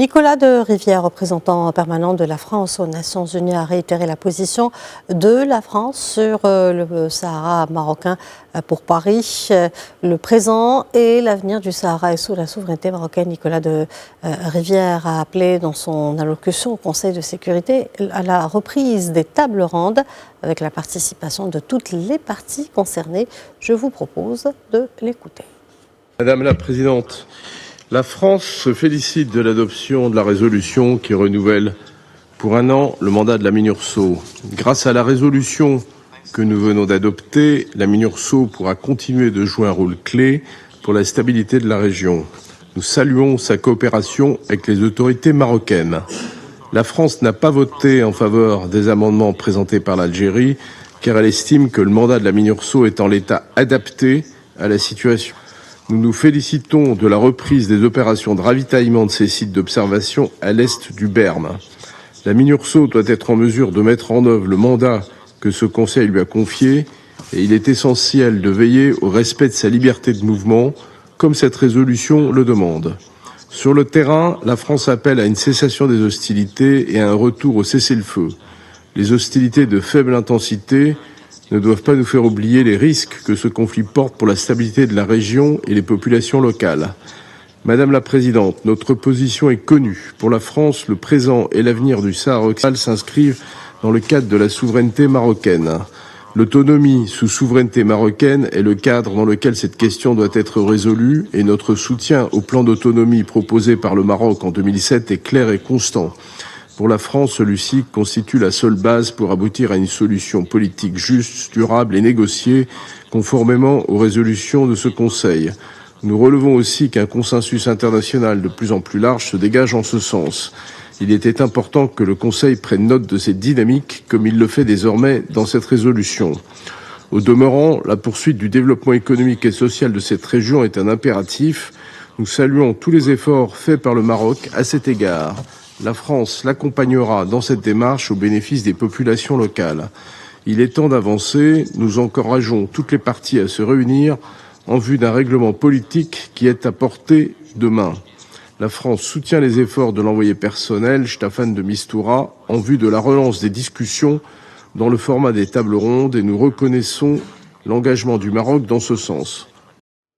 Nicolas de Rivière, représentant permanent de la France aux Nations Unies, a réitéré la position de la France sur le Sahara marocain pour Paris. Le présent et l'avenir du Sahara est sous la souveraineté marocaine. Nicolas de Rivière a appelé dans son allocution au Conseil de sécurité à la reprise des tables rondes avec la participation de toutes les parties concernées. Je vous propose de l'écouter. Madame la Présidente, la France se félicite de l'adoption de la résolution qui renouvelle pour 1 an le mandat de la MINURSO. Grâce à la résolution que nous venons d'adopter, la MINURSO pourra continuer de jouer un rôle clé pour la stabilité de la région. Nous saluons sa coopération avec les autorités marocaines. La France n'a pas voté en faveur des amendements présentés par l'Algérie car elle estime que le mandat de la MINURSO est en l'état adapté à la situation. Nous nous félicitons de la reprise des opérations de ravitaillement de ces sites d'observation à l'est du Berme. La MINURSO doit être en mesure de mettre en œuvre le mandat que ce Conseil lui a confié et il est essentiel de veiller au respect de sa liberté de mouvement, comme cette résolution le demande. Sur le terrain, la France appelle à une cessation des hostilités et à un retour au cessez-le-feu. Les hostilités de faible intensité ne doivent pas nous faire oublier les risques que ce conflit porte pour la stabilité de la région et les populations locales. Madame la Présidente, notre position est connue. Pour la France, le présent et l'avenir du Sahara occidental s'inscrivent dans le cadre de la souveraineté marocaine. L'autonomie sous souveraineté marocaine est le cadre dans lequel cette question doit être résolue et notre soutien au plan d'autonomie proposé par le Maroc en 2007 est clair et constant. Pour la France, celui-ci constitue la seule base pour aboutir à une solution politique juste, durable et négociée, conformément aux résolutions de ce Conseil. Nous relevons aussi qu'un consensus international de plus en plus large se dégage en ce sens. Il était important que le Conseil prenne note de cette dynamique, comme il le fait désormais dans cette résolution. Au demeurant, la poursuite du développement économique et social de cette région est un impératif. Nous saluons tous les efforts faits par le Maroc à cet égard. La France l'accompagnera dans cette démarche au bénéfice des populations locales. Il est temps d'avancer. Nous encourageons toutes les parties à se réunir en vue d'un règlement politique qui est à portée de main. La France soutient les efforts de l'envoyé personnel Staffan de Mistura en vue de la relance des discussions dans le format des tables rondes et nous reconnaissons l'engagement du Maroc dans ce sens.